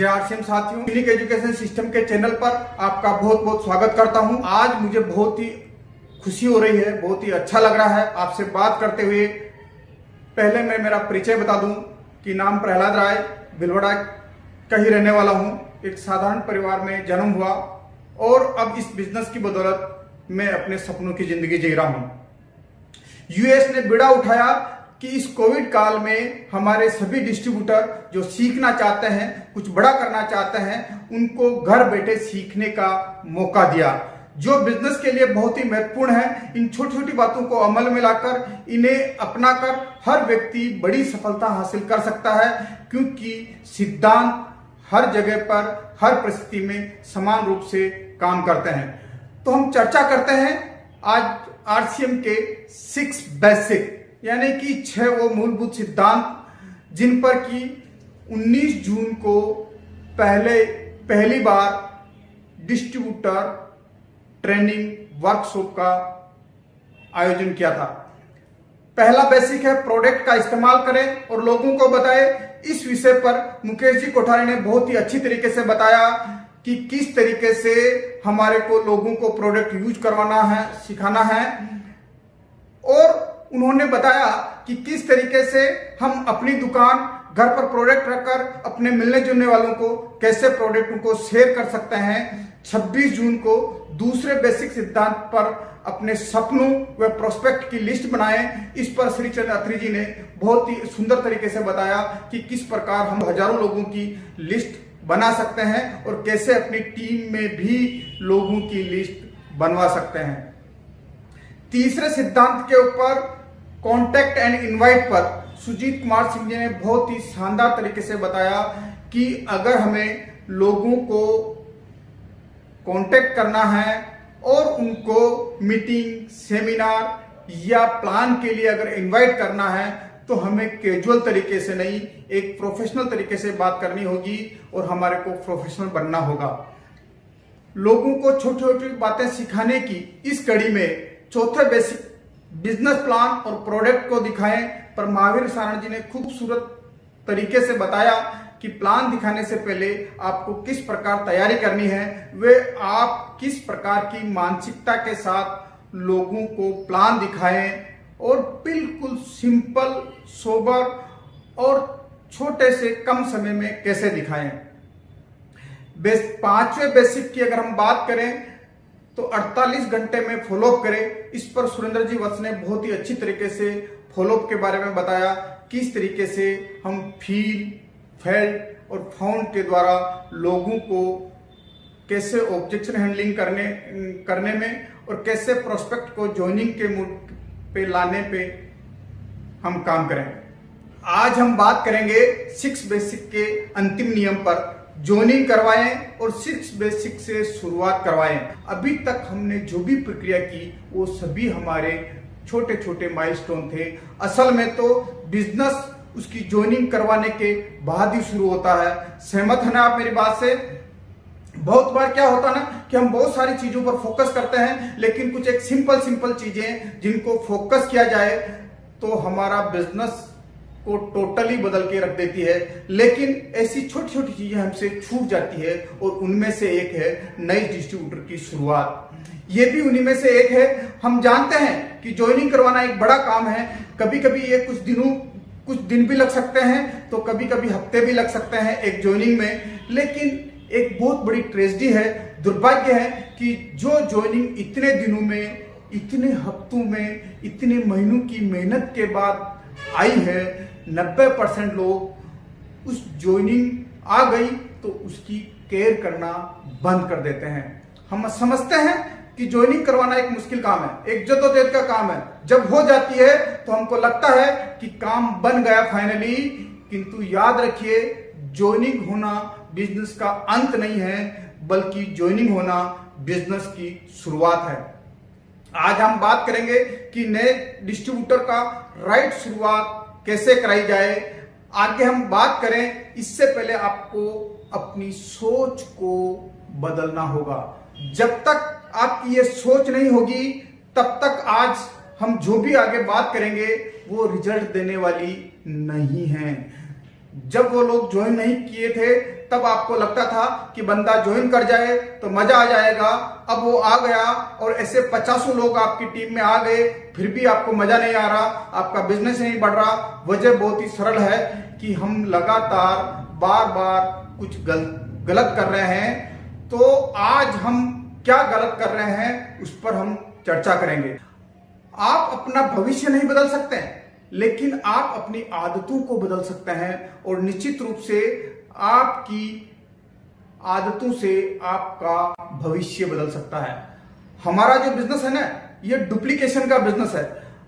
RCM साथियों, unique education system के channel पर आपका बहुत बहुत स्वागत करता हूं। आज मुझे बहुत ही खुशी हो रही है, बहुत ही अच्छा लग रहा है आपसे बात करते हुए। पहले मैं मेरा परिचय बता दूं कि नाम प्रहलाद राय, भिलवाड़ा का ही रहने वाला हूं। एक साधारण परिवार में जन्म हुआ और अब इस बिजनेस की बदौलत मैं अपने सपनों की जिंदगी जी रहा हूं। यूएस ने बीड़ा उठाया कि इस कोविड काल में हमारे सभी डिस्ट्रीब्यूटर जो सीखना चाहते हैं, कुछ बड़ा करना चाहते हैं, उनको घर बैठे सीखने का मौका दिया, जो बिजनेस के लिए बहुत ही महत्वपूर्ण है। इन छोटी छोटी बातों को अमल में लाकर, इन्हें अपनाकर हर व्यक्ति बड़ी सफलता हासिल कर सकता है, क्योंकि सिद्धांत हर जगह पर, हर परिस्थिति में समान रूप से काम करते हैं। तो हम चर्चा करते हैं आज आरसीएम के 6 बेसिक, यानी कि 6 वो मूलभूत सिद्धांत जिन पर कि 19 जून को पहली बार डिस्ट्रीब्यूटर ट्रेनिंग वर्कशॉप का आयोजन किया था। पहला बेसिक है प्रोडक्ट का इस्तेमाल करें और लोगों को बताएं। इस विषय पर मुकेश जी कोठारी ने बहुत ही अच्छी तरीके से बताया कि किस तरीके से हमारे को लोगों को प्रोडक्ट यूज करवाना है, सिखाना है, और उन्होंने बताया कि किस तरीके से हम अपनी दुकान घर पर प्रोडक्ट रखकर अपने मिलने जुलने वालों को कैसे प्रोडक्ट को शेयर कर सकते हैं। 26 जून को दूसरे बेसिक सिद्धांत पर अपने सपनों व प्रोस्पेक्ट की लिस्ट बनाएं। इस पर श्री चंद्र अत्री जी ने बहुत ही सुंदर तरीके से बताया कि किस प्रकार हम हजारों लोगों की लिस्ट बना सकते हैं और कैसे अपनी टीम में भी लोगों की लिस्ट बनवा सकते हैं। तीसरे सिद्धांत के ऊपर कॉन्टेक्ट एंड इनवाइट पर सुजीत कुमार सिंह जी ने बहुत ही शानदार तरीके से बताया कि अगर हमें लोगों को कांटेक्ट करना है और उनको मीटिंग, सेमिनार या प्लान के लिए अगर इनवाइट करना है, तो हमें कैजुअल तरीके से नहीं, एक प्रोफेशनल तरीके से बात करनी होगी और हमारे को प्रोफेशनल बनना होगा। लोगों को छोटी छोटी बातें सिखाने की इस कड़ी में चौथे बेसिक बिजनेस प्लान और प्रोडक्ट को दिखाएं पर महावीर सारण जी ने खूबसूरत तरीके से बताया कि प्लान दिखाने से पहले आपको किस प्रकार तैयारी करनी है, वे आप किस प्रकार की मानसिकता के साथ लोगों को प्लान दिखाएं और बिल्कुल सिंपल, सोबर और छोटे से कम समय में कैसे दिखाएं। 5वें बेसिक की अगर हम बात करें तो 48 घंटे में फॉलोअप करें। इस पर सुरेंद्र जी वत्स ने बहुत ही अच्छी तरीके से फॉलोअप के बारे में बताया, किस तरीके से हम फील, फेल्ट और फाउंड के द्वारा लोगों को कैसे ऑब्जेक्शन हैंडलिंग करने में और कैसे प्रोस्पेक्ट को ज्वाइनिंग के मूड पे लाने पे हम काम करें। आज हम बात करेंगे 6 बेसिक के अंतिम नियम पर। ज्वाइनिंग करवाएं और 6 बेसिक से शुरुआत करवाएं। अभी तक हमने जो भी प्रक्रिया की वो सभी हमारे छोटे छोटे माइलस्टोन थे। असल में तो बिजनेस उसकी ज्वाइनिंग करवाने के बाद ही शुरू होता है। सहमत है ना आप मेरी बात से? बहुत बार क्या होता है ना कि हम बहुत सारी चीजों पर फोकस करते हैं, लेकिन कुछ एक सिंपल चीजें जिनको फोकस किया जाए तो हमारा बिजनेस को टोटली बदल के रख देती है। लेकिन ऐसी छोटी छोटी चीजें हमसे छूट जाती है और उनमें से एक है नई डिस्ट्रीब्यूटर की शुरुआत। ये भी उन्हीं में से एक है। हम जानते हैं कि ज्वाइनिंग करवाना एक बड़ा काम है। कभी कभी ये कुछ दिन भी लग सकते हैं, तो कभी कभी हफ्ते भी लग सकते हैं एक ज्वाइनिंग में। लेकिन एक बहुत बड़ी ट्रेजेडी है, दुर्भाग्य है कि जो ज्वाइनिंग इतने दिनों में, इतने हफ्तों में, इतने महीनों की मेहनत के बाद आई है, 90% लोग उस ज्वाइनिंग आ गई तो उसकी केयर करना बंद कर देते हैं। हम समझते हैं कि ज्वाइनिंग करवाना एक मुश्किल काम है, एक जद्दोजहद का काम है। जब हो जाती है तो हमको लगता है कि काम बन गया फाइनली, किंतु याद रखिए ज्वाइनिंग होना बिजनेस का अंत नहीं है, बल्कि ज्वाइनिंग होना बिजनेस की शुरुआत है। आज हम बात करेंगे कि नए डिस्ट्रीब्यूटर का राइट शुरुआत कैसे कराई जाए। आगे हम बात करें, इससे पहले आपको अपनी सोच को बदलना होगा। जब तक आपकी ये सोच नहीं होगी, तब तक आज हम जो भी आगे बात करेंगे वो रिजल्ट देने वाली नहीं है। जब वो लोग ज्वाइन नहीं किए थे तब आपको लगता था कि बंदा ज्वाइन कर जाए तो मजा आ जाएगा। अब वो आ गया और ऐसे 50 लोग आपकी टीम में आ गए, फिर भी आपको मजा नहीं आ रहा, आपका बिजनेस नहीं बढ़ रहा। वजह बहुत ही सरल है कि हम लगातार बार बार कुछ गलत कर रहे हैं। तो आज हम क्या गलत कर रहे हैं उस पर हम चर्चा करेंगे। आप अपना भविष्य नहीं बदल सकते हैं, लेकिन आप अपनी आदतों को बदल सकते हैं और निश्चित रूप से आपकी आदतों से आपका भविष्य बदल सकता है। हमारा जो बिजनेस है ना, ये डुप्लीकेशन का बिजनेस है।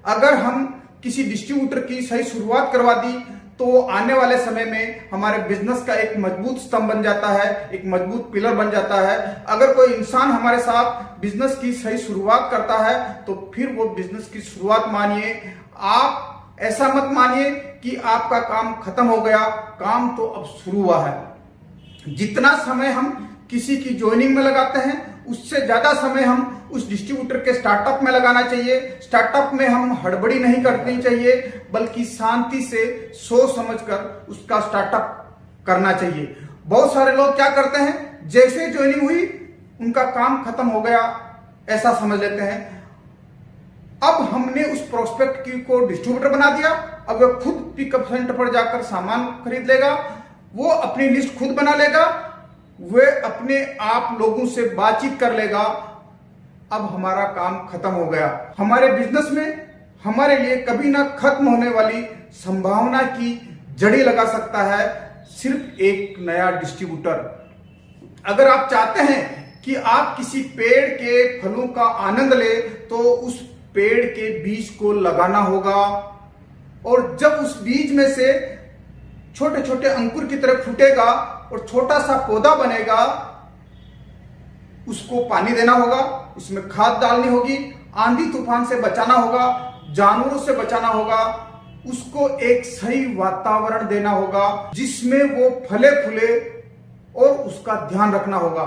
अगर हम किसी डिस्ट्रीब्यूटर की सही शुरुआत करवा दी तो आने वाले समय में हमारे बिजनेस का एक मजबूत स्तंभ बन जाता है, एक मजबूत पिलर बन जाता है। अगर कोई इंसान हमारे साथ बिजनेस की सही शुरुआत करता है तो फिर वो बिजनेस की शुरुआत मानिए। आप ऐसा मत मानिए कि आपका काम खत्म हो गया, काम तो अब शुरू हुआ है। जितना समय हम किसी की ज्वाइनिंग में लगाते हैं उससे ज्यादा समय हम उस डिस्ट्रीब्यूटर के स्टार्टअप में लगाना चाहिए। स्टार्टअप में हम हड़बड़ी नहीं करनी चाहिए, बल्कि शांति से सोच समझकर उसका स्टार्टअप करना चाहिए। बहुत सारे लोग क्या करते हैं, जैसे ज्वाइनिंग हुई उनका काम खत्म हो गया ऐसा समझ लेते हैं। अब हमने उस प्रोस्पेक्ट को डिस्ट्रीब्यूटर बना दिया, अब वह खुद पिकअप सेंटर पर जाकर सामान खरीद लेगा, वो अपनी लिस्ट खुद बना लेगा, वह अपने आप लोगों से बातचीत कर लेगा। अब हमारा काम खत्म हो गया। हमारे बिजनेस में हमारे लिए कभी ना खत्म होने वाली संभावना की जड़ी लगा सकता है सिर्फ एक नया डिस्ट्रीब्यूटर। अगर आप चाहते हैं कि आप किसी पेड़ के फलों का आनंद ले तो उस पेड़ के बीज को लगाना होगा, और जब उस बीज में से छोटे छोटे अंकुर की तरह फूटेगा और छोटा सा पौधा बनेगा, उसको पानी देना होगा, उसमें खाद डालनी होगी, आंधी तूफान से बचाना होगा, जानवरों से बचाना होगा, उसको एक सही वातावरण देना होगा जिसमें वो फले फूले और उसका ध्यान रखना होगा।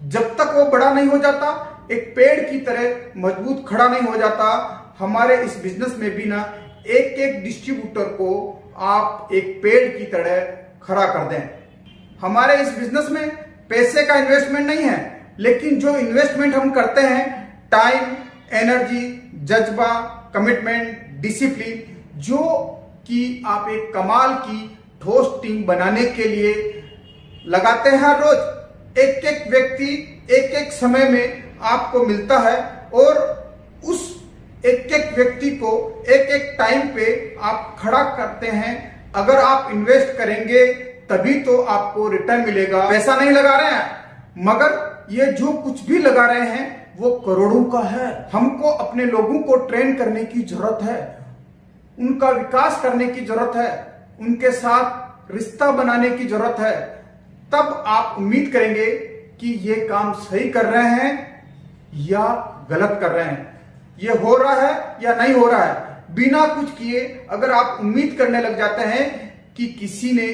जब तक वो बड़ा नहीं हो जाता, एक पेड़ की तरह मजबूत खड़ा नहीं हो जाता, हमारे इस बिजनेस में भी ना एक एक डिस्ट्रीब्यूटर को आप एक पेड़ की तरह खड़ा कर दें। हमारे इस बिजनेस में पैसे का इन्वेस्टमेंट नहीं है, लेकिन जो इन्वेस्टमेंट हम करते हैं टाइम, एनर्जी, जज्बा, कमिटमेंट, डिसिप्लिन, जो कि आप एक कमाल की ठोस टीम बनाने के लिए लगाते हैं। हर रोज एक एक व्यक्ति एक एक समय में आपको मिलता है और उस एक एक व्यक्ति को एक एक टाइम पे आप खड़ा करते हैं। अगर आप इन्वेस्ट करेंगे तभी तो आपको रिटर्न मिलेगा। पैसा नहीं लगा रहे हैं, मगर ये जो कुछ भी लगा रहे हैं वो करोड़ों का है। हमको अपने लोगों को ट्रेन करने की जरूरत है, उनका विकास करने की जरूरत है, उनके साथ रिश्ता बनाने की जरूरत है। तब आप उम्मीद करेंगे कि ये काम सही कर रहे हैं या गलत कर रहे हैं, ये हो रहा है या नहीं हो रहा है। बिना कुछ किए अगर आप उम्मीद करने लग जाते हैं कि किसी ने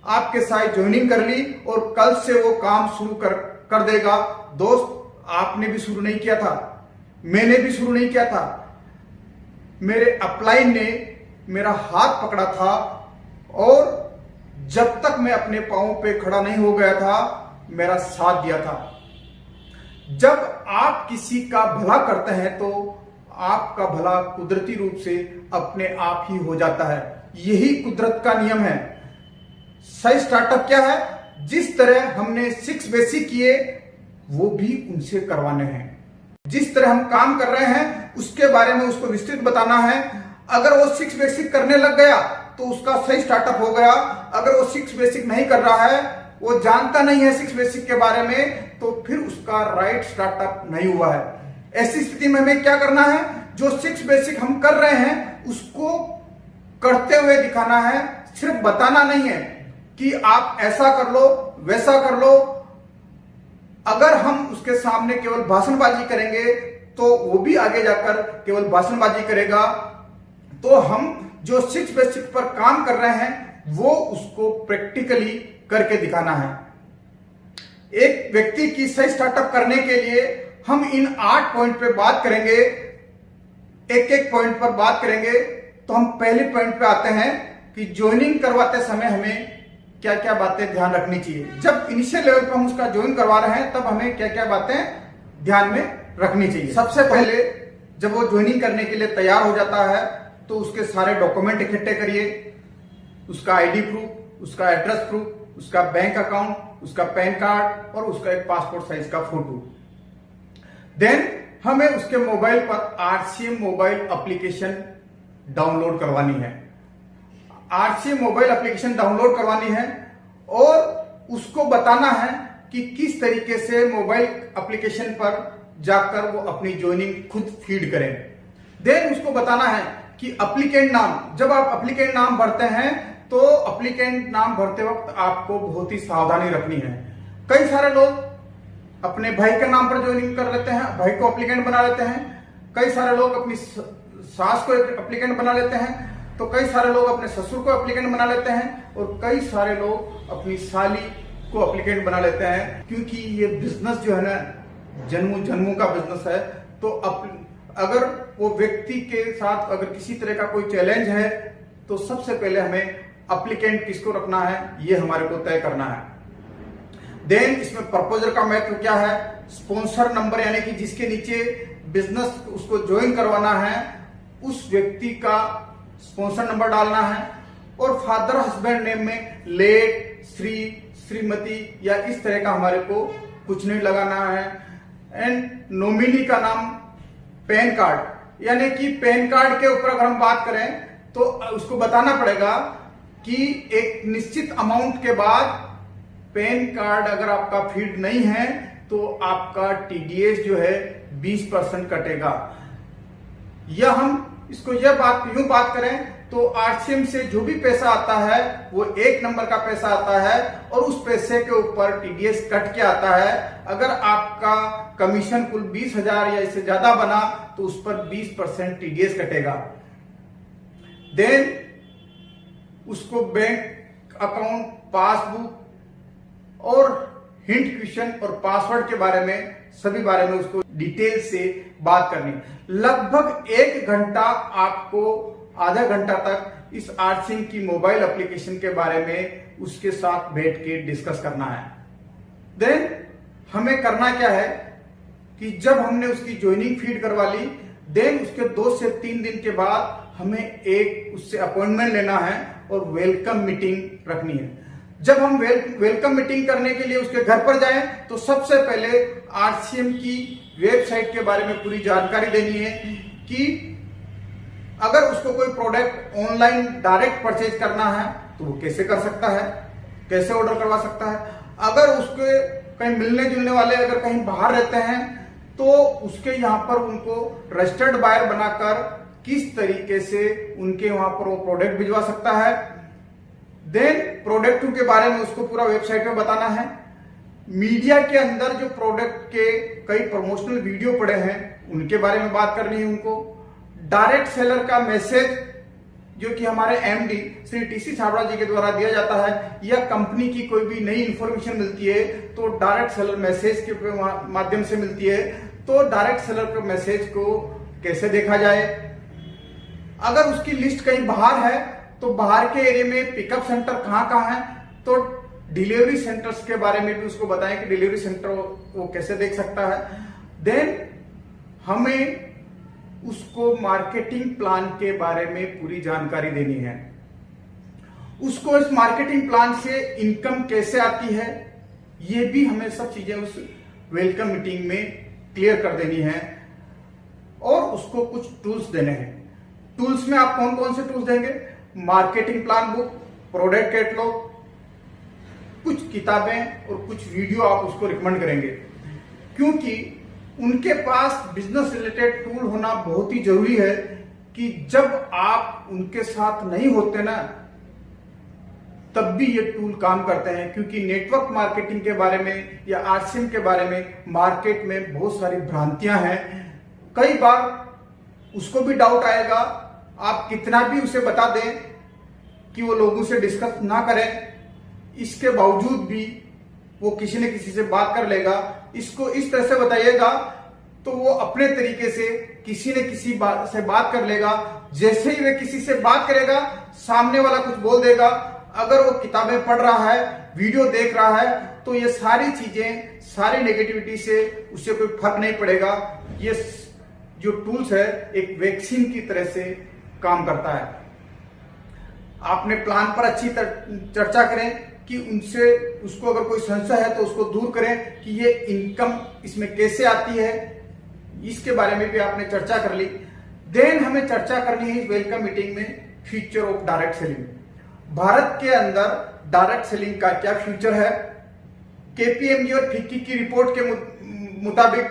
आपके साथ ज्वाइनिंग कर ली और कल से वो काम शुरू कर देगा, दोस्त आपने भी शुरू नहीं किया था, मैंने भी शुरू नहीं किया था, मेरे अपलाइन ने मेरा हाथ पकड़ा था और जब तक मैं अपने पांवों पे खड़ा नहीं हो गया था मेरा साथ दिया था। जब आप किसी का भला करते हैं तो आपका भला कुदरती रूप से अपने आप ही हो जाता है। यही कुदरत का नियम है। सही स्टार्टअप क्या है? जिस तरह हमने 6 बेसिक किए वो भी उनसे करवाने हैं। जिस तरह हम काम कर रहे हैं उसके बारे में उसको विस्तृत बताना है। अगर वो 6 बेसिक करने लग गया तो उसका सही स्टार्टअप हो गया। अगर वो 6 बेसिक नहीं कर रहा है, वो जानता नहीं है 6 बेसिक के बारे में, तो फिर उसका राइट स्टार्टअप नहीं हुआ है। ऐसी स्थिति में हमें क्या करना है? जो 6 बेसिक हम कर रहे हैं उसको करते हुए दिखाना है, सिर्फ बताना नहीं है कि आप ऐसा कर लो वैसा कर लो। अगर हम उसके सामने केवल भाषणबाजी करेंगे तो वो भी आगे जाकर केवल भाषणबाजी करेगा। तो हम जो 6 बेसिक पर काम कर रहे हैं वो उसको प्रैक्टिकली करके दिखाना है। एक व्यक्ति की सही स्टार्टअप करने के लिए हम इन 8 पॉइंट पे बात करेंगे, एक एक पॉइंट पर बात करेंगे। तो हम पहले पॉइंट पे आते हैं कि ज्वाइनिंग करवाते समय हमें क्या क्या बातें ध्यान रखनी चाहिए। जब इनिशियल लेवल पर हम उसका ज्वाइन करवा रहे हैं तब हमें क्या क्या बातें ध्यान में रखनी चाहिए। सबसे पहले जब वो ज्वाइनिंग करने के लिए तैयार हो जाता है तो उसके सारे डॉक्यूमेंट इकट्ठे करिए, उसका आईडी प्रूफ, उसका एड्रेस प्रूफ, उसका बैंक अकाउंट, उसका पैन कार्ड और उसका एक पासपोर्ट साइज का फोटो। देन हमें उसके मोबाइल पर आरसीएम मोबाइल एप्लीकेशन डाउनलोड करवानी है। आरसीएम मोबाइल एप्लीकेशन डाउनलोड करवानी है और उसको बताना है कि किस तरीके से मोबाइल एप्लीकेशन पर जाकर वो अपनी ज्वाइनिंग खुद फीड करें। देन उसको बताना है कि एप्लीकेंट नाम, जब आप एप्लीकेंट नाम भरते हैं तो एप्लीकेंट नाम भरते वक्त आपको बहुत ही सावधानी रखनी है। कई सारे लोग अपने भाई के नाम पर ज्वाइनिंग कर लेते हैं, भाई को एप्लीकेंट बना लेते हैं। कई सारे लोग अपनी सास को एप्लीकेंट बना लेते हैं, तो कई सारे लोग अपने ससुर को एप्लीकेंट बना लेते हैं और कई सारे लोग अपनी साली को एप्लीकेंट बना लेते हैं। क्योंकि ये बिजनेस जो है ना, जन्मों जन्मों का बिजनेस है। तो अगर वो व्यक्ति के साथ अगर किसी तरह का कोई चैलेंज है तो सबसे पहले हमें एप्लीकेंट किसको रखना है ये हमारे को तय करना है। देन इसमें प्रपोजर का महत्व क्या है, स्पॉन्सर नंबर यानी कि जिसके नीचे बिजनेस उसको ज्वाइन करवाना है उस व्यक्ति का स्पॉन्सर नंबर डालना है और फादर हस्बैंड नेम में लेट, श्री, श्रीमती या इस तरह का हमारे को कुछ नहीं लगाना है। एंड नॉमिनी का नाम पैन कार्ड, यानी कि पैन कार्ड के ऊपर अगर हम बात करें तो उसको बताना पड़ेगा कि एक निश्चित अमाउंट के बाद पैन कार्ड अगर आपका फीड नहीं है तो आपका टीडीएस जो है 20% कटेगा। या हम इसको यूं बात करें तो आरसीएम से जो भी पैसा आता है वो 1 नंबर का पैसा आता है और उस पैसे के ऊपर टीडीएस कट के आता है। अगर आपका कमीशन कुल 20,000 या इससे ज्यादा बना तो उस पर 20% टीडीएस कटेगा। देन उसको बैंक अकाउंट, पासबुक और हिंट क्वेश्चन और पासवर्ड के बारे में सभी बारे में उसको डिटेल से बात करनी। लगभग 1 घंटा आपको आधा घंटा तक इस आरसीएम की मोबाइल एप्लीकेशन के बारे में उसके साथ बैठ के डिस्कस करना है। देन हमें करना क्या है कि जब हमने उसकी ज्वाइनिंग फीड करवा ली, देन उसके 2 से 3 दिन के बाद हमें एक उससे अपॉइंटमेंट लेना है और वेलकम मीटिंग रखनी है। जब हम वेलकम मीटिंग करने के लिए उसके घर पर जाएं तो सबसे पहले आरसीएम की वेबसाइट के बारे में पूरी जानकारी देनी है कि अगर उसको कोई प्रोडक्ट ऑनलाइन डायरेक्ट परचेज करना है तो वो कैसे कर सकता है, कैसे ऑर्डर करवा सकता है। अगर उसके कहीं मिलने जुलने वाले अगर कहीं बाहर रहते हैं तो उसके यहाँ पर उनको रजिस्टर्ड बायर बनाकर किस तरीके से उनके वहां पर वो प्रोडक्ट भिजवा सकता है। देन प्रोडक्ट के बारे में उसको पूरा वेबसाइट में बताना है। मीडिया के अंदर जो प्रोडक्ट के कई प्रमोशनल वीडियो पड़े हैं उनके बारे में बात करनी है उनको। डायरेक्ट सेलर का मैसेज जो कि हमारे एमडी श्री टीसी छाबड़ा जी के द्वारा दिया जाता है या कंपनी की कोई भी नई इंफॉर्मेशन मिलती है तो डायरेक्ट सेलर मैसेज के माध्यम से मिलती है। तो डायरेक्ट सेलर के मैसेज को कैसे देखा जाए। अगर उसकी लिस्ट कहीं बाहर है तो बाहर के एरिया में पिकअप सेंटर कहाँ है तो डिलीवरी सेंटर्स के बारे में भी उसको बताएं कि डिलीवरी सेंटर वो कैसे देख सकता है। देन हमें उसको मार्केटिंग प्लान के बारे में पूरी जानकारी देनी है। उसको इस मार्केटिंग प्लान से इनकम कैसे आती है ये भी हमें सब चीजें उस वेलकम मीटिंग में क्लियर कर देनी है और उसको कुछ टूल्स देने हैं। टूल्स में आप कौन कौन से टूल्स देंगे, marketing plan book, product catalogue, कुछ किताबें और कुछ वीडियो आप उसको रिकमेंड करेंगे क्योंकि उनके पास बिजनेस रिलेटेड टूल होना बहुत ही जरूरी है कि जब आप उनके साथ नहीं होते ना तब भी ये टूल काम करते हैं। क्योंकि नेटवर्क मार्केटिंग के बारे में या आरसीएम के बारे में मार्केट में बहुत सारी भ्रांतियां हैं। कई बार उसको भी डाउट आएगा, आप कितना भी उसे बता दें कि वो लोगों से डिस्कस ना करें, इसके बावजूद भी वो किसी न किसी से बात कर लेगा। इसको इस तरह से बताइएगा तो वो अपने तरीके से किसी न किसी से बात कर लेगा। जैसे ही वे किसी से बात करेगा सामने वाला कुछ बोल देगा, अगर वो किताबें पढ़ रहा है, वीडियो देख रहा है, तो ये सारी चीजें, सारी नेगेटिविटी से उसे कोई फर्क नहीं पड़ेगा। ये जो टूल्स है एक वैक्सीन की तरह से काम करता है। आपने प्लान पर अच्छी चर्चा करें कि उसको अगर कोई संशय है तो उसको दूर करें कि ये इनकम इसमें कैसे आती है, इसके बारे में भी आपने चर्चा कर ली। देन हमें चर्चा करनी है वेलकम मीटिंग में future of direct selling. Bharat के अंदर डायरेक्ट सेलिंग का क्या फ्यूचर है। केपीएमजी और फिक्की की रिपोर्ट के मुताबिक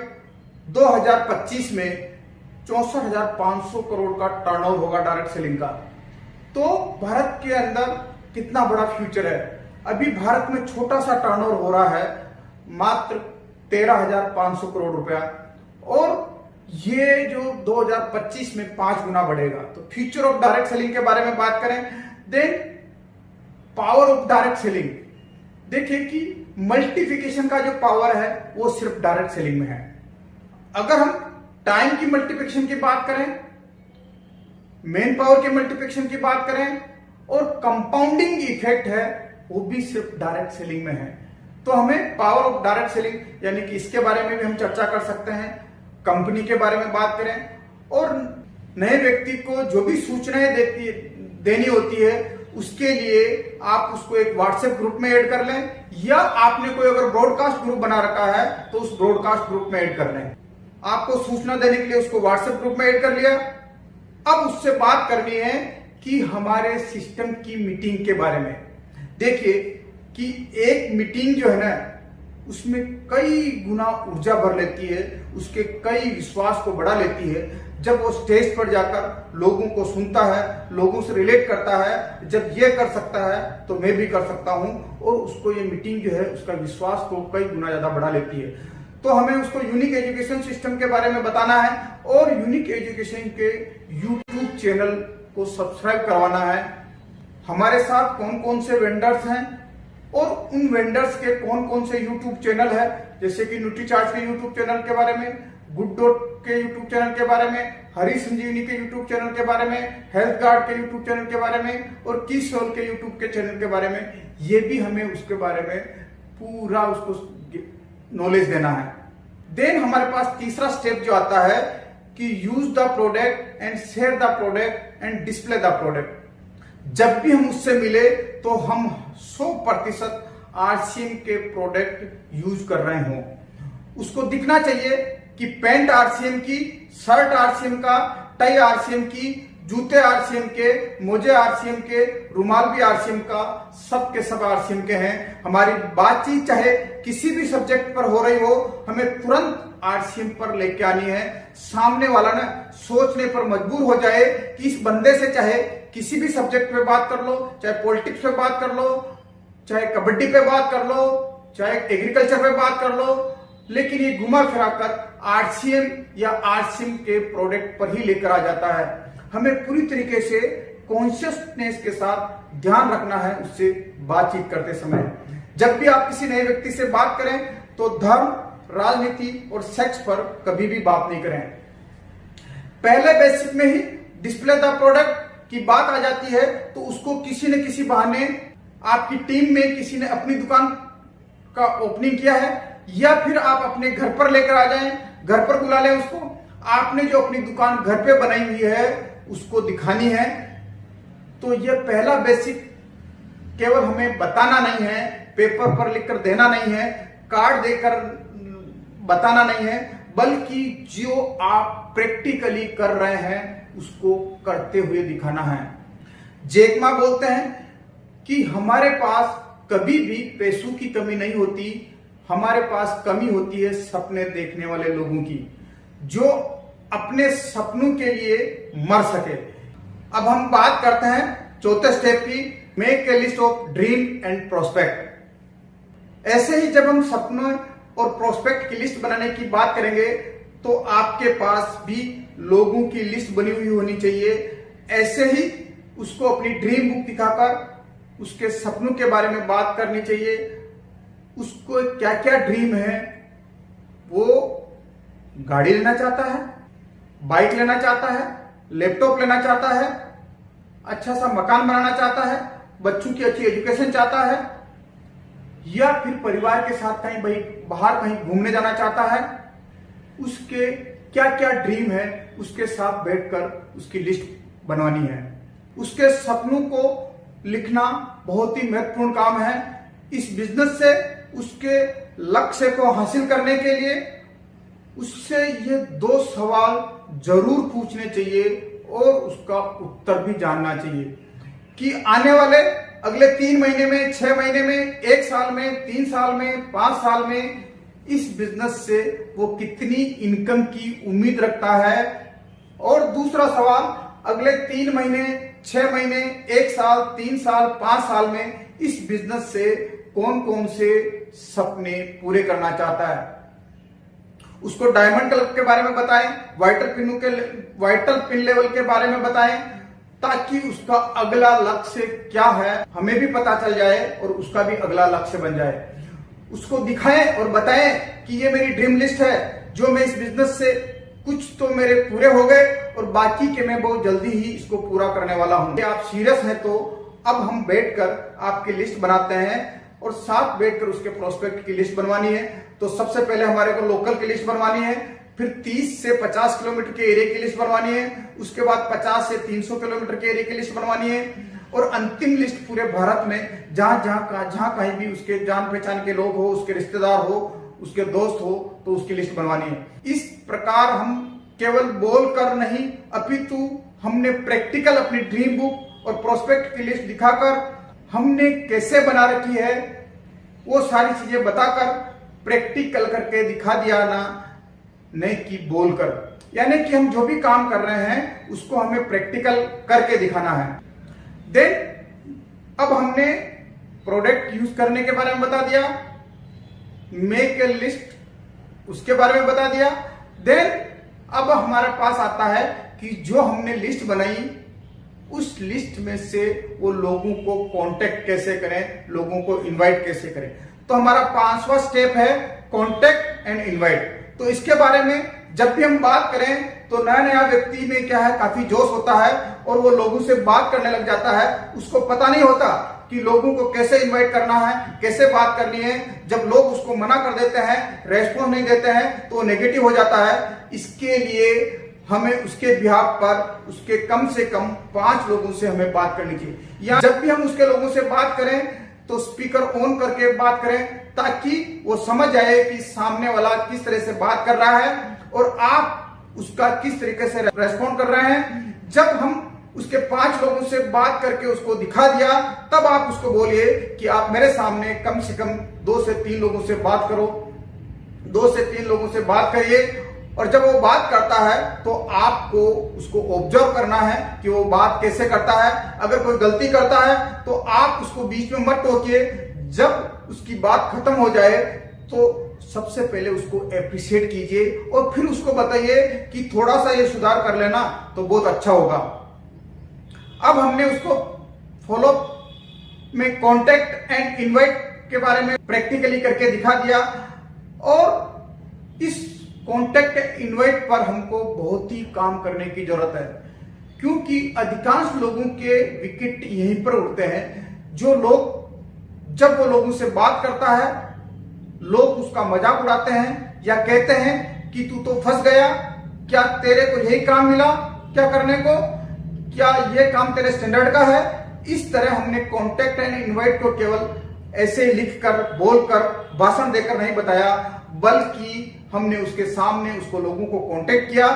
2025 में 64,500 करोड़ का टर्नओवर होगा डायरेक्ट सेलिंग का। तो भारत के अंदर कितना बड़ा फ्यूचर है। अभी भारत में छोटा सा टर्नओवर हो रहा है, मात्र 13,500 करोड़ रुपया, और ये जो 2025 में 5 गुना बढ़ेगा। तो फ्यूचर ऑफ डायरेक्ट सेलिंग के बारे में बात करें। Then power of direct selling, देखिए कि मल्टीप्लिकेशन का जो पावर है वो सिर्फ डायरेक्ट सेलिंग में है। अगर हम टाइम की मल्टीप्लिकेशन की बात करें, मेन पावर के मल्टीप्लिकेशन की बात करें, और कंपाउंडिंग इफेक्ट है वो भी सिर्फ डायरेक्ट सेलिंग में है। तो हमें पावर ऑफ डायरेक्ट सेलिंग यानी कि इसके बारे में भी हम चर्चा कर सकते हैं। कंपनी के बारे में बात करें, और नए व्यक्ति को जो भी सूचनाएं देनी होती है उसके लिए आप उसको एक व्हाट्सएप ग्रुप में ऐड कर लें, या आपने कोई अगर ब्रॉडकास्ट ग्रुप बना रखा है तो उस ब्रॉडकास्ट ग्रुप में ऐड कर लें। आपको सूचना देने के लिए उसको व्हाट्सएप ग्रुप में ऐड कर लिया। अब उससे बात करनी है कि हमारे सिस्टम की मीटिंग के बारे में। देखिए कि एक मीटिंग जो है ना, उसमें कई गुना ऊर्जा भर लेती है, उसके कई विश्वास को बढ़ा लेती है। जब वो स्टेज पर जाकर लोगों को सुनता है, लोगों से रिलेट करता है, जब ये कर सकता है तो मैं भी कर सकता हूं, और उसको ये मीटिंग जो है उसका विश्वास को कई गुना ज्यादा बढ़ा लेती है। तो हमें उसको यूनिक एजुकेशन सिस्टम के बारे में बताना है, और यूनिक एजुकेशन के यूट्यूब चैनल को सब्सक्राइब करवाना है। हमारे साथ कौन कौन से वेंडर्स हैं और उन वेंडर्स के कौन कौन से यूट्यूब चैनल है, जैसे कि न्यूट्रीचार्ज के यूट्यूब चैनल के बारे में, गुड डॉट के यूट्यूब चैनल के बारे में, हरी संजीवनी के यूट्यूब चैनल के बारे में, हेल्थ गार्ड के यूट्यूब चैनल के बारे में, और की सोल के यूट्यूब के चैनल के बारे में, ये भी हमें उसके बारे में पूरा उसको नॉलेज देना है। देन हमारे पास तीसरा स्टेप जो आता है कि use the product and share the product and display the product. जब भी हम उससे मिले तो हम 100% आरसीएम के प्रोडक्ट यूज कर रहे हों। उसको दिखना चाहिए कि पैंट आरसीएम की, शर्ट आरसीएम का, टाई आरसीएम की, जूते आरसीएम के, मोजे आरसीएम के, रुमाल भी आरसीएम का, सब के सब आरसीएम के हैं। हमारी बातचीत चाहे किसी भी सब्जेक्ट पर हो रही हो, हमें तुरंत आरसीएम पर लेके आनी है। सामने वाला ना सोचने पर मजबूर हो जाए कि इस बंदे से चाहे किसी भी सब्जेक्ट पे बात कर लो, चाहे पॉलिटिक्स पे बात कर लो, चाहे कबड्डी पे बात कर लो, चाहे एग्रीकल्चर पे बात कर लो, लेकिन ये घुमा फिरा कर आरसीएम या आरसीएम के प्रोडक्ट पर ही लेकर आ जाता है। हमें पूरी तरीके से कॉन्शियसनेस के साथ ध्यान रखना है उससे बातचीत करते समय। जब भी आप किसी नए व्यक्ति से बात करें तो धर्म, राजनीति और सेक्स पर कभी भी बात नहीं करें। पहले बेसिक में ही डिस्प्ले द प्रोडक्ट की बात आ जाती है तो उसको किसी न किसी बहाने आपकी टीम में किसी ने अपनी दुकान का ओपनिंग किया है, या फिर आप अपने घर पर लेकर आ जाएं, घर पर बुला लें उसको। आपने जो अपनी दुकान घर पे बनाई हुई है उसको दिखानी है। तो ये पहला बेसिक केवल हमें बताना नहीं है, पेपर पर लिखकर देना नहीं है, कार्ड देकर बताना नहीं है, बल्कि जो आप प्रैक्टिकली कर रहे हैं उसको करते हुए दिखाना है। जैक मा बोलते हैं कि हमारे पास कभी भी पैसों की कमी नहीं होती, हमारे पास कमी होती है सपने देखने वाले लोगों की, जो अपने सपनों के लिए मर सके। अब हम बात करते हैं चौथे स्टेप की, make a list of dream and prospect. ऐसे ही जब हम सपनों और प्रोस्पेक्ट की लिस्ट बनाने की बात करेंगे तो आपके पास भी लोगों की लिस्ट बनी हुई होनी चाहिए। ऐसे ही उसको अपनी ड्रीम बुक दिखाकर उसके सपनों के बारे में बात करनी चाहिए। उसको क्या क्या ड्रीम है, वो गाड़ी लेना चाहता है, बाइक लेना चाहता है, लैपटॉप लेना चाहता है, अच्छा सा मकान बनाना चाहता है, बच्चों की अच्छी एजुकेशन चाहता है, या फिर परिवार के साथ कहीं बाहर कहीं घूमने जाना चाहता है, उसके क्या क्या ड्रीम है उसके साथ बैठकर उसकी लिस्ट बनवानी है। उसके सपनों को लिखना बहुत ही महत्वपूर्ण काम है। इस बिजनेस से उसके लक्ष्य को हासिल करने के लिए उससे ये 2 सवाल जरूर पूछने चाहिए और उसका उत्तर भी जानना चाहिए कि आने वाले अगले 3 महीने में, 6 महीने में, 1 साल में, 3 साल में, 5 साल में इस बिजनेस से वो कितनी इनकम की उम्मीद रखता है। और दूसरा सवाल, अगले 3 महीने, 6 महीने, 1 साल, 3 साल, 5 साल में इस बिजनेस से कौन कौन से सपने पूरे करना चाहता है। उसको डायमंड क्लब के बारे में बताएं, वाइटल पिन लेवल के बारे में बताएं, ताकि उसका अगला लक्ष्य क्या है हमें भी पता चल जाए और उसका भी अगला लक्ष्य बन जाए। उसको दिखाएं और बताएं कि ये मेरी ड्रीम लिस्ट है, जो मैं इस बिजनेस से कुछ तो मेरे पूरे हो गए और बाकी के मैं बहुत जल्दी ही इसको पूरा करने वाला हूं। आप सीरियस हैं तो अब हम बैठकर आपकी लिस्ट बनाते हैं और साथ बैठकर उसके प्रोस्पेक्ट की लिस्ट बनवानी है। तो सबसे पहले हमारे को लोकल की लिस्ट बनवानी है, फिर 30 से 50 किलोमीटर के एरिया की लिस्ट बनवानी है, उसके बाद 50 से 300 किलोमीटर के एरिया की लिस्ट बनवानी है, और अंतिम लिस्ट पूरे भारत में जहां कहीं भी उसके जान पहचान के लोग हो, उसके रिश्तेदार हो, उसके दोस्त हो, तो उसकी लिस्ट बनवानी है। इस प्रकार हम केवल बोल कर नहीं, अपितु हमने प्रैक्टिकल अपनी ड्रीम बुक और प्रोस्पेक्ट की लिस्ट दिखाकर हमने कैसे बना रखी है वो सारी चीजें बताकर प्रैक्टिकल करके दिखा दिया ना, नहीं कि बोलकर। यानी कि हम जो भी काम कर रहे हैं उसको हमें प्रैक्टिकल करके दिखाना है। देन अब हमने प्रोडक्ट यूज करने के बारे में बता दिया, मेक ए लिस्ट उसके बारे में बता दिया। देन अब हमारे पास आता है कि जो हमने लिस्ट बनाई उस लिस्ट में से वो लोगों को कांटेक्ट कैसे करें, लोगों को इनवाइट कैसे करें। तो हमारा 5वां स्टेप है कांटेक्ट एंड इनवाइट। तो इसके बारे में जब भी हम बात करें तो नया नया व्यक्ति में क्या है, काफी जोश होता है और वो लोगों से बात करने लग जाता है। उसको पता नहीं होता कि लोगों को कैसे इनवाइट करना है, कैसे बात करनी है। जब लोग उसको मना कर देते हैं, रेस्पॉन्स नहीं देते हैं, तो वो नेगेटिव हो जाता है। इसके लिए हमें उसके बिहाफ पर उसके कम से कम 5 लोगों से हमें बात करनी चाहिए। या जब भी हम उसके लोगों से बात करें तो स्पीकर ऑन करके बात करें, ताकि वो समझ जाए कि सामने वाला किस तरह से बात कर रहा है और आप उसका किस तरीके से रेस्पॉन्ड कर रहे हैं। जब हम उसके 5 लोगों से बात करके उसको दिखा दिया, तब आप उसको बोलिए कि आप मेरे सामने कम से कम 2 से 3 लोगों से बात करो, 2 से 3 लोगों से बात करिए। और जब वो बात करता है तो आपको उसको ऑब्जर्व करना है कि वो बात कैसे करता है। अगर कोई गलती करता है तो आप उसको बीच में मत टोकिए। जब उसकी बात खत्म हो जाए तो सबसे पहले उसको एप्रिशिएट कीजिए और फिर उसको बताइए कि थोड़ा सा ये सुधार कर लेना तो बहुत अच्छा होगा। अब हमने उसको फॉलो में कांटेक्ट एंड इनवाइट के बारे में प्रैक्टिकली करके दिखा दिया। और इस कांटेक्ट इनवाइट पर हमको बहुत ही काम करने की जरूरत है, क्योंकि अधिकांश लोगों के विकेट यहीं पर उड़ते हैं। जो लोग जब वो लोगों से बात करता है, लोग उसका मजाक उड़ाते हैं या कहते हैं कि तू तो फंस गया, क्या तेरे को यही काम मिला क्या करने को, क्या ये काम तेरे स्टैंडर्ड का है। इस तरह हमने कांटेक्ट एंड इनवाइट को केवल ऐसे लिखकर, बोलकर, भाषण देकर नहीं बताया, बल्कि हमने उसके सामने उसको लोगों को कांटेक्ट किया,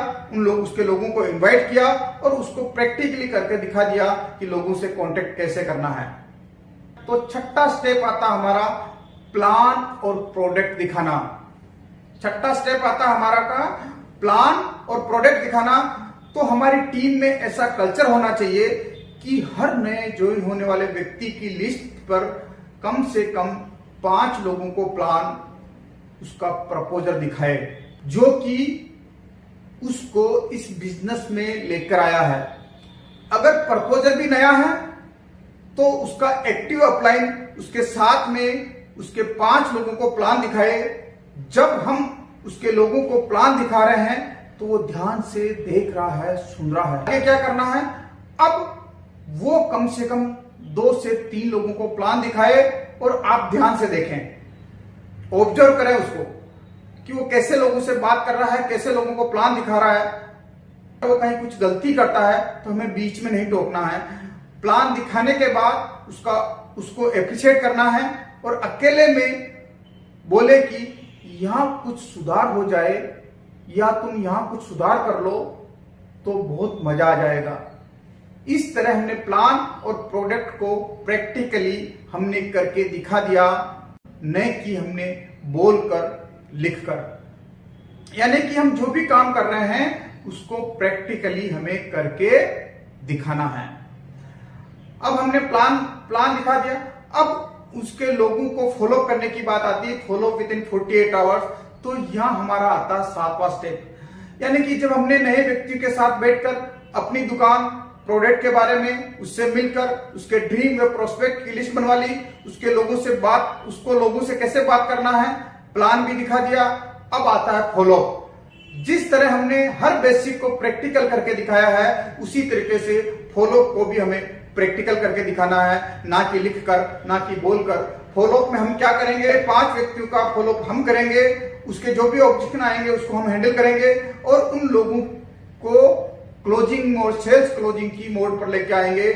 उसके लोगों को इनवाइट किया और उसको प्रैक्टिकली करके दिखा दिया कि लोगों से कांटेक्ट कैसे करना है। तो 6वां स्टेप आता हमारा प्लान और प्रोडक्ट दिखाना। 6वां स्टेप आता हमारा का प्लान और प्रोडक्ट दिखाना। तो हमारी टीम में ऐसा कल्चर होना चाहिए कि हर नए ज्वाइन होने वाले व्यक्ति की लिस्ट पर कम से कम 5 लोगों को प्लान, उसका प्रपोजल दिखाए, जो कि उसको इस बिजनेस में लेकर आया है। अगर प्रपोजल भी नया है तो उसका एक्टिव अपलाइन उसके साथ में उसके 5 लोगों को प्लान दिखाए। जब हम उसके लोगों को प्लान दिखा रहे हैं तो वो ध्यान से देख रहा है, सुन रहा है। आगे क्या करना है, अब वो कम से कम 2 से 3 लोगों को प्लान दिखाए और आप ध्यान से देखें, ऑब्जर्व करें उसको कि वो कैसे लोगों से बात कर रहा है, कैसे लोगों को प्लान दिखा रहा है। वो कहीं कुछ गलती करता है तो हमें बीच में नहीं टोकना है। प्लान दिखाने के बाद उसको एप्रिशिएट करना है और अकेले में बोले कि यहां कुछ सुधार हो जाए या तुम यहां कुछ सुधार कर लो तो बहुत मजा आ जाएगा। इस तरह हमने प्लान और प्रोडक्ट को प्रैक्टिकली हमने करके दिखा दिया, न कि हमने बोलकर लिखकर। यानी कि हम जो भी काम कर रहे हैं उसको प्रैक्टिकली हमें करके दिखाना है। अब हमने प्लान दिखा दिया। अब उसके लोगों को फॉलो करने की बात आती है, फॉलो विद इन 48 आवर्स। तो यहां हमारा आता है 7वां स्टेप। यानी कि जब हमने नए व्यक्ति के साथ बैठकर अपनी दुकान, प्रोडक्ट के बारे में उससे मिलकर उसके ड्रीम व प्रोस्पेक्ट की लिस्ट बनवा ली, उसको लोगों से कैसे बात करना है, प्लान भी दिखा दिया। अब आता है फॉलो। जिस तरह हमने हर बेसिक को प्रैक्टिकल करके दिखाया है, उसी तरीके से फॉलो को भी हमें प्रैक्टिकल करके दिखाना है, ना कि लिखकर, ना कि बोलकर। फॉलोअप में हम क्या करेंगे, 5 व्यक्तियों का फॉलोअप हम करेंगे, उसके जो भी ऑब्जेक्शन आएंगे उसको हम हैंडल करेंगे और उन लोगों को क्लोजिंग और सेल्स क्लोजिंग की मोड पर लेके आएंगे।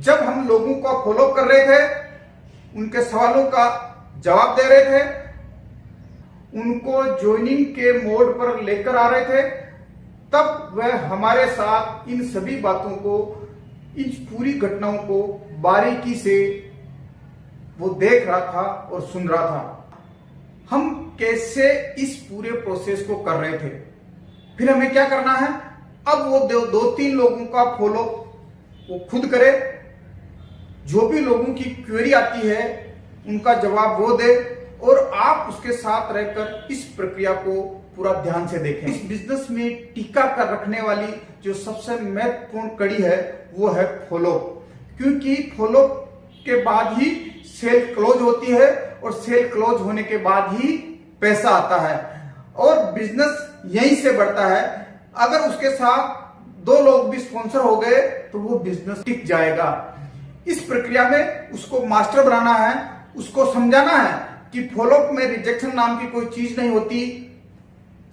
जब हम लोगों का फॉलोअप कर रहे थे, उनके सवालों का जवाब दे रहे थे, उनको ज्वाइनिंग के मोड पर लेकर आ रहे थे, तब वह हमारे साथ इन सभी बातों को, इन पूरी घटनाओं को बारीकी से वो देख रहा था और सुन रहा था। हम कैसे इस पूरे प्रोसेस को कर रहे थे। फिर हमें क्या करना है, अब वो 2-3 लोगों का फॉलो वो खुद करे, जो भी लोगों की क्वेरी आती है उनका जवाब वो दे और आप उसके साथ रहकर इस प्रक्रिया को पूरा ध्यान से देखें। इस बिजनेस में टिका कर रखने वाली जो सबसे महत्वपूर्ण कड़ी है वो है फॉलो, क्योंकि फॉलो के बाद ही सेल क्लोज होती है और सेल क्लोज होने के बाद ही पैसा आता है और बिजनेस यहीं से बढ़ता है। अगर उसके साथ 2 लोग भी स्पॉन्सर हो गए तो वो बिजनेस टिक जाएगा। इस प्रक्रिया में उसको मास्टर बनाना है, उसको समझाना है कि फॉलोअप में रिजेक्शन नाम की कोई चीज नहीं होती।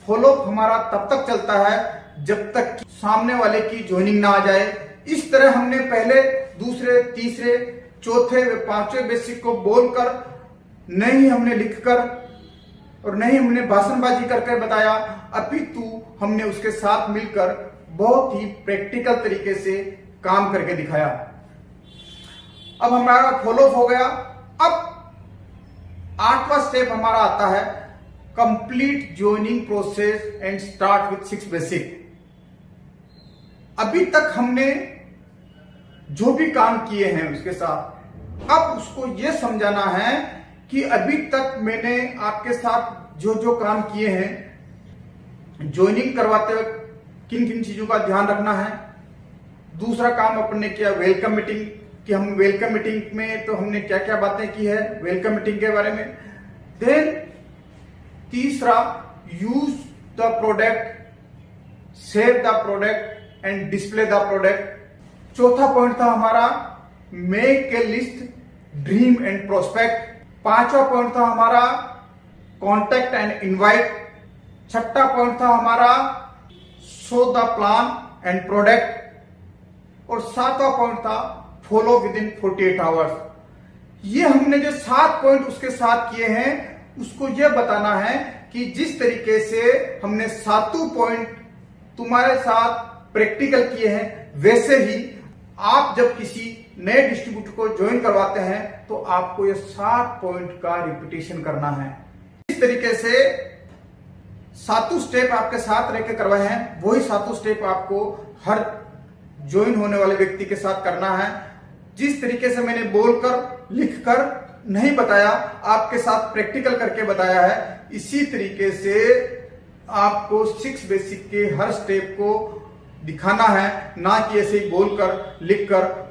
फॉलोअप हमारा तब तक चलता है जब तक कि सामने वाले की ज्वाइनिंग ना आ जाए। इस तरह हमने पहले, दूसरे, तीसरे, चौथे व 5वें बेसिक को बोलकर, नहीं हमने लिखकर और नहीं हमने भाषणबाजी करके बताया, अपितु हमने उसके साथ मिलकर बहुत ही प्रैक्टिकल तरीके से काम करके दिखाया। अब हमारा फॉलोअप हो गया। अब 8वां स्टेप हमारा आता है complete joining process and start with 6 basic. अभी तक हमने जो भी काम किए हैं उसके साथ, अब उसको यह समझाना है कि अभी तक मैंने आपके साथ जो जो काम किए हैं, ज्वाइनिंग करवाते वक्त किन किन चीजों का ध्यान रखना है। दूसरा काम अपन ने किया वेलकम मीटिंग, कि हम वेलकम मीटिंग में तो हमने क्या क्या बातें की है वेलकम मीटिंग के बारे में। देन तीसरा, use the product, save the product and display the product. चौथा पॉइंट था हमारा make a list, dream and prospect. 5वां पॉइंट था हमारा कॉन्टेक्ट एंड इनवाइट। 6ठा पॉइंट था हमारा show the plan and product. और 7वां पॉइंट था फॉलो विद इन 48 आवर्स। ये हमने जो 7 पॉइंट उसके साथ किए हैं, उसको यह बताना है कि जिस तरीके से हमने 7 पॉइंट तुम्हारे साथ प्रैक्टिकल किए हैं, वैसे ही आप जब किसी नए डिस्ट्रीब्यूटर को ज्वाइन करवाते हैं तो आपको ये 7 पॉइंट का रिपीटेशन करना है। इस तरीके से 7 स्टेप आपके साथ रहकर करवाए हैं, वही 7 स्टेप आपको हर ज्वाइन होने वाले व्यक्ति के साथ करना है। जिस तरीके से मैंने बोलकर, लिखकर नहीं बताया, आपके साथ प्रैक्टिकल करके बताया है, इसी तरीके से आपको 6 बेसिक के हर स्टेप को दिखाना है, ना कि ऐसे ही बोलकर, लिखकर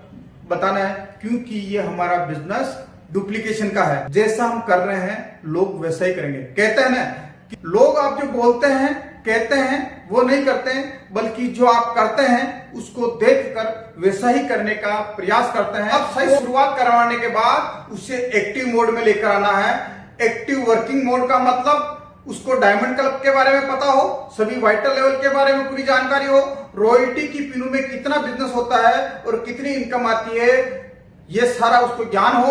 बताना है, क्योंकि ये हमारा बिजनेस डुप्लीकेशन का है। जैसा हम कर रहे हैं लोग वैसा ही करेंगे। कहते हैं ना कि लोग आप जो बोलते हैं कहते हैं वो नहीं करते हैं, बल्कि जो आप करते हैं उसको देखकर वैसा ही करने का प्रयास करते हैं। अब सही शुरुआत करवाने के बाद उसे एक्टिव मोड में लेकर आना है। एक्टिव वर्किंग मोड का मतलब उसको डायमंड क्लब के बारे में पता हो, सभी वाइटल लेवल के बारे में पूरी जानकारी हो, रॉयल्टी की पिनों में कितना बिजनेस होता है और कितनी इनकम आती है, ये सारा उसको ज्ञान हो।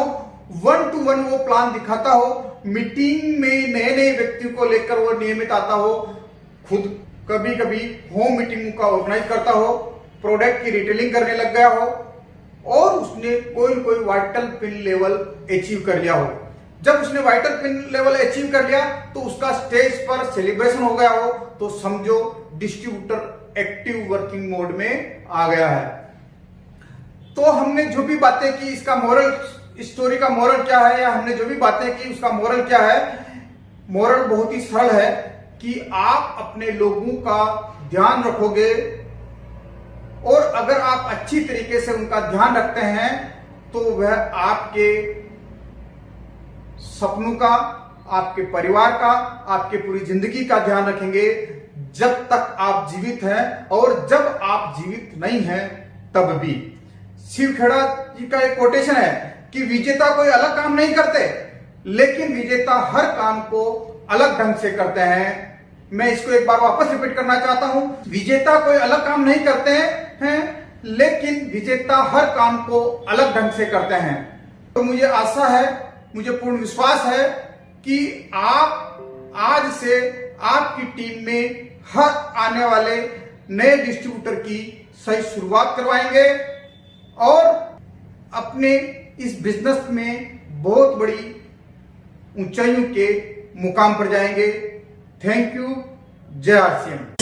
1 to 1 वो प्लान दिखाता हो, मीटिंग में नए नए व्यक्तियों को लेकर वो नियमित आता हो, खुद कभी कभी होम मीटिंग का ऑर्गेनाइज करता हो, प्रोडक्ट की रिटेलिंग करने लग गया हो और उसने कोई वाइटल पिन लेवल अचीव कर लिया हो। जब उसने वाइटल पिन लेवल अचीव कर लिया तो उसका स्टेज पर सेलिब्रेशन हो गया हो, तो समझो डिस्ट्रीब्यूटर एक्टिव वर्किंग मोड में आ गया है। तो हमने जो भी बातें की, इसका मोरल, स्टोरी का मोरल क्या है, या हमने जो भी बातें की उसका मोरल क्या है? मोरल बहुत ही सरल है कि आप अपने लोगों का ध्यान रखोगे और अगर आप अच्छी तरीके से उनका ध्यान रखते हैं तो वह आपके सपनों का, आपके परिवार का, आपके पूरी जिंदगी का ध्यान रखेंगे जब तक आप जीवित हैं, और जब आप जीवित नहीं हैं तब भी। शिव खेड़ा जी का एक कोटेशन है कि विजेता कोई अलग काम नहीं करते, लेकिन विजेता हर काम को अलग ढंग से करते हैं। मैं इसको एक बार वापस रिपीट करना चाहता हूं, विजेता कोई अलग काम नहीं करते हैं, लेकिन विजेता हर काम को अलग ढंग से करते हैं। तो मुझे आशा है, मुझे पूर्ण विश्वास है कि आप आज से आपकी टीम में हर आने वाले नए डिस्ट्रीब्यूटर की सही शुरुआत करवाएंगे और अपने इस बिजनेस में बहुत बड़ी ऊंचाइयों के मुकाम पर जाएंगे। Thank you. जय आरसीएम।